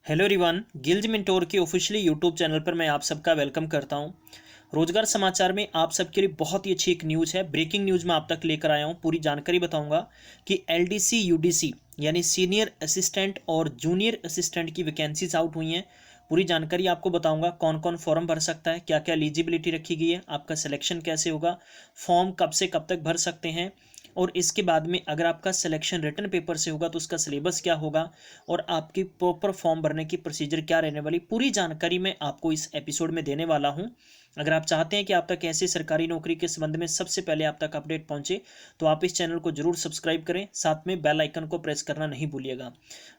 Hello everyone, गिल्ज mentor के officially YouTube channel पर मैं आप सबका वेलकम करता हूं। रोजगार समाचार में आप सबके लिए बहुत ही अच्छी एक न्यूज़ है। ब्रेकिंग न्यूज़ मैं आप तक लेकर आया हूं। पूरी जानकारी बताऊंगा कि एलडीसी यूडीसी यानी सीनियर असिस्टेंट और जूनियर असिस्टेंट की वैकेंसीज आउट हुई हैं। पूरी जानकारी आपको बताऊंगा, कौन कौन फॉर्म भर सकता है, क्या क्या एलिजिबिलिटी रखी गई है, आपका सिलेक्शन कैसे होगा, फॉर्म कब से कब तक भर सकते हैं, और इसके बाद में अगर आपका सिलेक्शन रिटन पेपर से होगा तो उसका सिलेबस क्या होगा, और आपकी प्रॉपर फॉर्म भरने की प्रोसीजर क्या रहने वाली, पूरी जानकारी मैं आपको इस एपिसोड में देने वाला हूं। अगर आप चाहते हैं कि आप तक ऐसी सरकारी नौकरी के संबंध में सबसे पहले आप तक अपडेट पहुंचे तो आप इस चैनल को जरूर सब्सक्राइब करें, साथ में बेल आइकन को प्रेस करना नहीं भूलिएगा।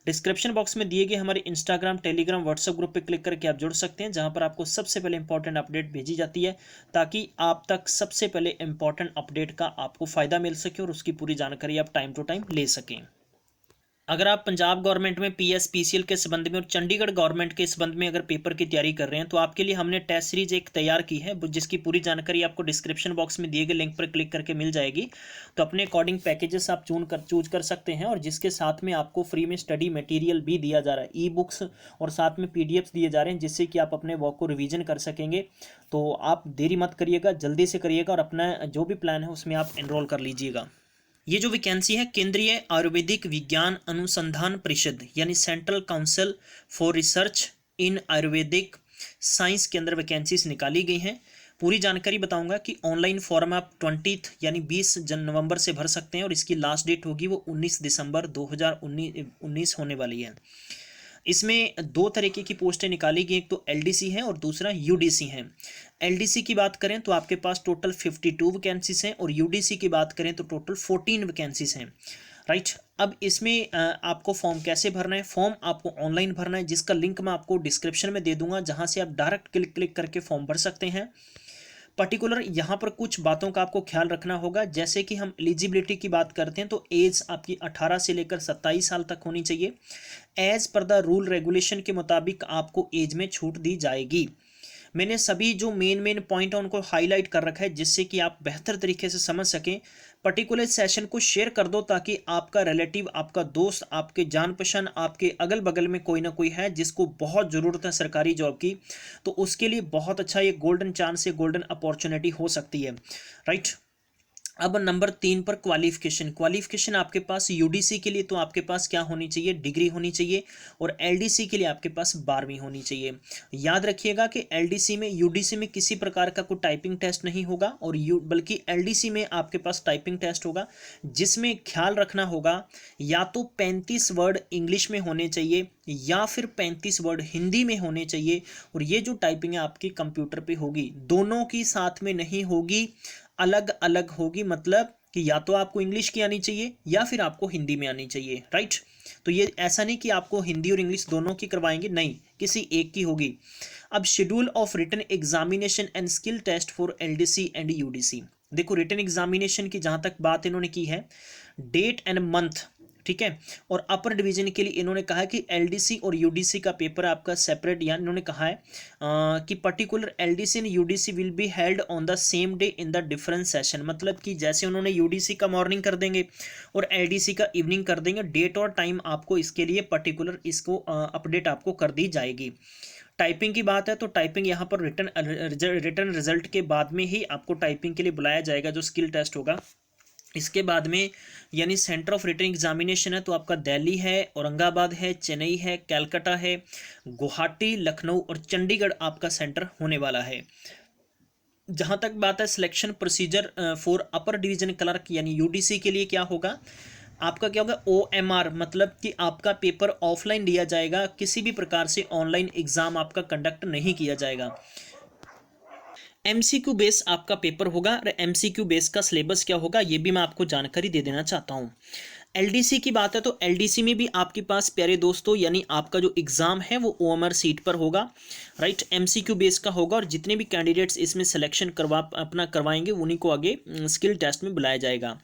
डिस्क्रिप्शन बॉक्स में दिए गए हमारे इंस्टाग्राम, टेलीग्राम, व्हाट्सएप ग्रुप पर क्लिक करके आप जुड़ सकते हैं, जहां पर आपको सबसे पहले इंपॉर्टेंट अपडेट भेजी जाती है, ताकि आप तक सबसे पहले इंपॉर्टेंट अपडेट का आपको फायदा मिल सके और उसकी पूरी जानकारी आप टाइम टू टाइम ले सकें। अगर आप पंजाब गवर्नमेंट में पीएस पीसीएल के संबंध में और चंडीगढ़ गवर्नमेंट के संबंध में अगर पेपर की तैयारी कर रहे हैं तो आपके लिए हमने टेस्ट सीरीज एक तैयार की है, जिसकी पूरी जानकारी आपको डिस्क्रिप्शन बॉक्स में दिए गए लिंक पर क्लिक करके मिल जाएगी। तो अपने अकॉर्डिंग पैकेजेस आप चूज कर सकते हैं, और जिसके साथ में आपको फ्री में स्टडी मटेरियल भी दिया जा रहा है, ई बुक्स और साथ में पीडीएफ्स दिए जा रहे हैं, जिससे कि आप अपने वर्क को रिवीजन कर सकेंगे। तो आप देरी मत करिएगा, जल्दी से करिएगा और अपना जो भी प्लान है उसमें आप एनरोल कर लीजिएगा। ये जो वैकेंसी है, केंद्रीय आयुर्वेदिक विज्ञान अनुसंधान परिषद यानी central council for research in Ayurvedic science के अंदर वैकेंसीज निकाली गई हैं। पूरी जानकारी बताऊंगा कि ऑनलाइन फॉर्म आप 20 यानी 20 नवंबर से भर सकते हैं, और इसकी लास्ट डेट होगी वो 19 दिसंबर 2019 होने वाली है। इसमें दो तरीके की पोस्टें निकाली गई, एक तो एलडीसी है और दूसरा यूडीसी है। एलडीसी की बात करें तो आपके पास टोटल 52 वैकेंसीज हैं, और यूडीसी की बात करें तो टोटल 14 वैकेंसीज हैं। राइट, अब इसमें आपको फॉर्म कैसे भरना है? फॉर्म आपको ऑनलाइन भरना है, जिसका लिंक मैं आपको डिस्क्रिप्शन में दे दूंगा, जहां से आप डायरेक्ट क्लिक करके फॉर्म भर सकते हैं। पर्टिकुलर यहाँ पर कुछ बातों का आपको ख्याल रखना होगा, जैसे कि हम एलिजिबिलिटी की बात करते हैं तो एज आपकी 18 से लेकर 27 साल तक होनी चाहिए। As per the rule regulation के मुताबिक आपको एज में छूट दी जाएगी। मैंने सभी जो मेन पॉइंट है उनको हाईलाइट कर रखा है, जिससे कि आप बेहतर तरीके से समझ सकें। पर्टिकुलर सेशन को शेयर कर दो, ताकि आपका रिलेटिव, आपका दोस्त, आपके जान पहचान, आपके अगल बगल में कोई ना कोई है जिसको बहुत ज़रूरत है सरकारी जॉब की, तो उसके लिए बहुत अच्छा ये गोल्डन चांस है, गोल्डन अपॉर्चुनिटी हो सकती है। राइट, अब नंबर 3 पर क्वालिफिकेशन आपके पास यूडीसी के लिए तो आपके पास क्या होनी चाहिए? डिग्री होनी चाहिए, और एलडीसी के लिए आपके पास 12वीं होनी चाहिए। याद रखिएगा कि एलडीसी में, यूडीसी में किसी प्रकार का कोई टाइपिंग टेस्ट नहीं होगा, और बल्कि एलडीसी में आपके पास टाइपिंग टेस्ट होगा, जिसमें ख्याल रखना होगा या तो 35 वर्ड इंग्लिश में होने चाहिए या फिर 35 वर्ड हिंदी में होने चाहिए, और ये जो टाइपिंग है आपकी कंप्यूटर पे होगी, दोनों की साथ में नहीं होगी, अलग अलग होगी। मतलब कि या तो आपको इंग्लिश की आनी चाहिए या फिर आपको हिंदी में आनी चाहिए। राइट, तो ये ऐसा नहीं कि आपको हिंदी और इंग्लिश दोनों की करवाएंगे, नहीं, किसी एक की होगी। अब schedule of written examination and skill test for LDC and UDC. देखो, रिटन एग्जामिनेशन की जहां तक बात इन्होंने की है, डेट एंड मंथ, ठीक है, और अपर डिवीजन के लिए इन्होंने कहा है कि एलडीसी और यूडीसी का पेपर आपका सेपरेट, यानी इन्होंने कहा है कि particular LDC and UDC will be held on the same day in the different session. मतलब कि जैसे उन्होंने यूडीसी का मॉर्निंग कर देंगे और एलडीसी का इवनिंग कर देंगे, डेट और टाइम आपको इसके लिए पर्टिकुलर इसको अपडेट आपको कर दी जाएगी। टाइपिंग की बात है तो टाइपिंग यहाँ पर रिटर्न रिजल्ट के बाद में ही आपको टाइपिंग के लिए बुलाया जाएगा, जो स्किल टेस्ट होगा। इसके बाद में यानी सेंटर ऑफ रिटन एग्जामिनेशन है तो आपका दिल्ली है, औरंगाबाद है, चेन्नई है, कलकत्ता है, गुवाहाटी, लखनऊ और चंडीगढ़ आपका सेंटर होने वाला है। जहां तक बात है selection procedure for upper division clerk यानी यूडीसी के लिए, क्या होगा आपका? क्या होगा? OMR, मतलब कि आपका पेपर ऑफलाइन लिया जाएगा, किसी भी प्रकार से ऑनलाइन एग्जाम आपका कंडक्ट नहीं किया जाएगा। एमसीक्यू बेस आपका पेपर होगा, और एमसीक्यू बेस का सिलेबस क्या होगा ये भी मैं आपको जानकारी दे देना चाहता हूँ। एलडीसी की बात है तो एलडीसी में भी आपके पास प्यारे दोस्तों, यानी आपका जो एग्जाम है वो OMR सीट पर होगा। राइट, एमसीक्यू बेस का होगा, और जितने भी कैंडिडेट्स इसमें सिलेक्शन अपना करवाएंगे उन्हीं को आगे स्किल टेस्ट में बुलाया जाएगा।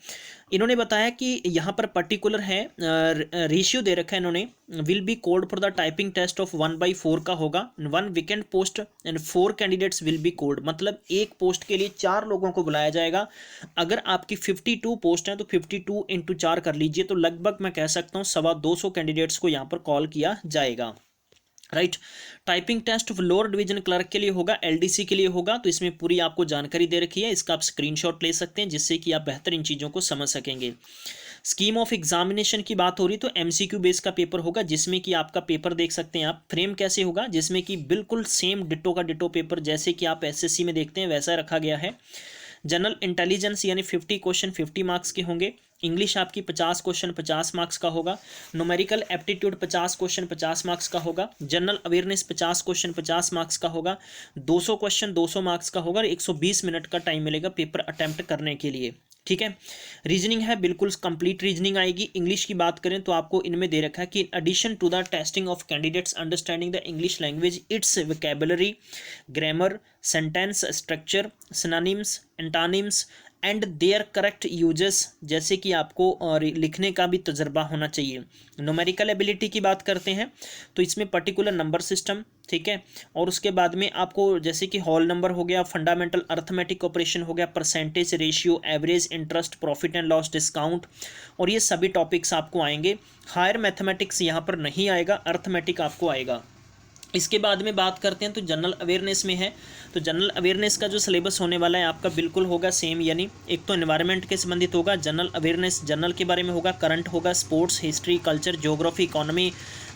इन्होंने बताया कि यहाँ पर पर्टिकुलर है रेशियो दे रखा है इन्होंने, will be called for the typing test of 1/4 का होगा, 1 vacant post and 4 candidates will be called. मतलब एक पोस्ट के लिए 4 लोगों को बुलाया जाएगा। अगर आपकी 52 पोस्ट हैं तो 52 × 4 कर लीजिए, तो लगभग मैं कह सकता हूँ 225 कैंडिडेट्स को यहाँ पर कॉल किया जाएगा। Right. Typing test lower division clerk के लिए होगा, एलडीसी के लिए होगा, तो इसमें पूरी आपको जानकारी दे रखी है, इसका आप स्क्रीनशॉट ले सकते हैं जिससे कि आप बेहतर इन चीज़ों को समझ सकेंगे। स्कीम ऑफ एग्जामिनेशन की बात हो रही तो एमसीक्यू बेस का पेपर होगा, जिसमें कि आपका पेपर देख सकते हैं आप फ्रेम कैसे होगा, जिसमें कि बिल्कुल सेम डिट्टो का डिट्टो पेपर जैसे कि आप एसएससी में देखते हैं वैसा रखा गया है। जनरल इंटेलिजेंस यानी 50 क्वेश्चन 50 मार्क्स के होंगे। इंग्लिश आपकी 50 क्वेश्चन 50 मार्क्स का होगा। न्यूमेरिकल एप्टीट्यूड 50 क्वेश्चन 50 मार्क्स का होगा। जनरल अवेयरनेस 50 क्वेश्चन 50 मार्क्स का होगा। 200 क्वेश्चन 200 मार्क्स का होगा और 120 मिनट का टाइम मिलेगा पेपर अटेम्प्ट करने के लिए। ठीक है। रीजनिंग है, बिल्कुल कंप्लीट रीजनिंग आएगी। इंग्लिश की बात करें तो आपको इनमें दे रखा है कि addition to the testing of candidates understanding the English language, its vocabulary, grammar, sentence structure, synonyms, antonyms and their correct uses, जैसे कि आपको लिखने का भी तजर्बा होना चाहिए। न्यूमेरिकल एबिलिटी की बात करते हैं तो इसमें पर्टिकुलर नंबर सिस्टम, ठीक है, और उसके बाद में आपको जैसे कि होल नंबर हो गया, फंडामेंटल अर्थमेटिक ऑपरेशन हो गया, percentage ratio, average, interest, profit and loss, discount, और ये सभी टॉपिक्स आपको आएंगे। हायर मैथमेटिक्स यहाँ पर नहीं आएगा, अर्थमेटिक आपको आएगा। इसके बाद में बात करते हैं तो जनरल अवेयरनेस में है, तो जनरल अवेयरनेस का जो सिलेबस होने वाला है आपका बिल्कुल होगा सेम, यानी एक तो एनवायरनमेंट के संबंधित होगा जनरल अवेयरनेस, जनरल के बारे में होगा, करंट होगा, sports, history, culture, geography, economy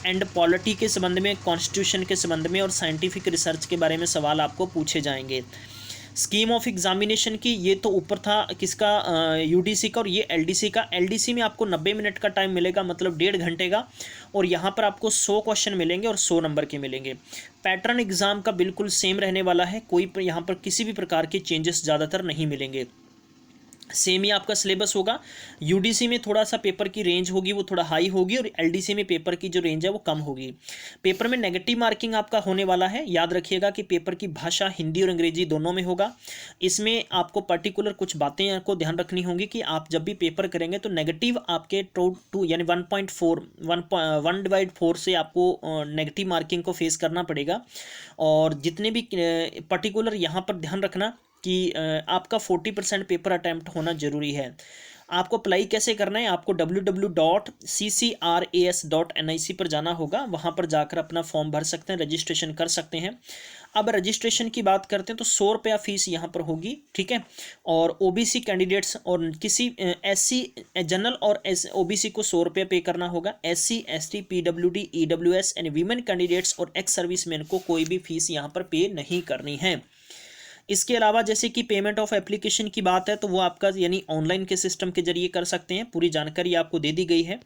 and polity के संबंध में, कॉन्स्टिट्यूशन के संबंध में और साइंटिफिक रिसर्च के बारे में सवाल आपको पूछे जाएंगे। स्कीम ऑफ एग्जामिनेशन की ये तो ऊपर था किसका, यूडीसी का, और ये एलडीसी का। एलडीसी में आपको 90 मिनट का टाइम मिलेगा, मतलब 1.5 घंटे का, और यहाँ पर आपको 100 क्वेश्चन मिलेंगे और 100 नंबर के मिलेंगे। पैटर्न एग्जाम का बिल्कुल सेम रहने वाला है, कोई यहाँ पर किसी भी प्रकार के चेंजेस ज़्यादातर नहीं मिलेंगे, सेम ही आपका सिलेबस होगा। यूडीसी में थोड़ा सा पेपर की रेंज होगी वो थोड़ा हाई होगी, और एलडीसी में पेपर की जो रेंज है वो कम होगी। पेपर में नेगेटिव मार्किंग आपका होने वाला है, याद रखिएगा कि पेपर की भाषा हिंदी और अंग्रेजी दोनों में होगा। इसमें आपको पर्टिकुलर कुछ बातें आपको ध्यान रखनी होंगी कि आप जब भी पेपर करेंगे तो नेगेटिव आपके 2 यानी 1.4 1/4 से आपको नेगेटिव मार्किंग को फेस करना पड़ेगा। और जितने भी पर्टिकुलर यहाँ पर ध्यान रखना कि आपका 40% पेपर अटैम्प्ट होना जरूरी है। आपको अप्लाई कैसे करना है, आपको www.ccras.nic पर जाना होगा, वहाँ पर जाकर अपना फॉर्म भर सकते हैं, रजिस्ट्रेशन कर सकते हैं। अब रजिस्ट्रेशन की बात करते हैं तो 100 रुपया फीस यहाँ पर होगी, ठीक है। और ओबीसी कैंडिडेट्स और किसी एससी जनरल और ओबीसी को 100 रुपया पे करना होगा। SC ST PWD EWS and women candidates और एक्स सर्विसमैन को कोई भी फीस यहाँ पर पे नहीं करनी है। इसके अलावा जैसे कि पेमेंट ऑफ एप्लीकेशन की बात है तो वो आपका यानी ऑनलाइन के सिस्टम के जरिए कर सकते हैं, पूरी जानकारी आपको दे दी गई है।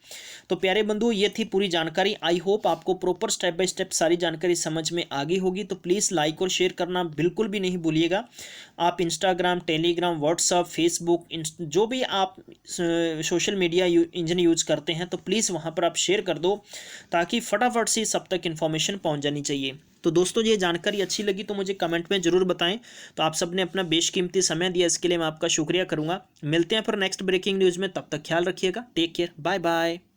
तो प्यारे बंधुओं ये थी पूरी जानकारी, आई होप आपको प्रॉपर स्टेप बाय स्टेप सारी जानकारी समझ में आ गई होगी। तो प्लीज़ लाइक और शेयर करना बिल्कुल भी नहीं भूलिएगा। आप इंस्टाग्राम, टेलीग्राम, व्हाट्सअप, फेसबुक, जो भी आप सोशल मीडिया इंजन यूज करते हैं तो प्लीज़ वहाँ पर आप शेयर कर दो, ताकि फटाफट से सब तक इन्फॉर्मेशन पहुँच जानी चाहिए। तो दोस्तों ये जानकारी अच्छी लगी तो मुझे कमेंट में ज़रूर बताएं। तो आप सब ने अपना बेशकीमती समय दिया, इसके लिए मैं आपका शुक्रिया करूंगा। मिलते हैं फिर नेक्स्ट ब्रेकिंग न्यूज़ में, तब तक ख्याल रखिएगा, टेक केयर, बाय बाय।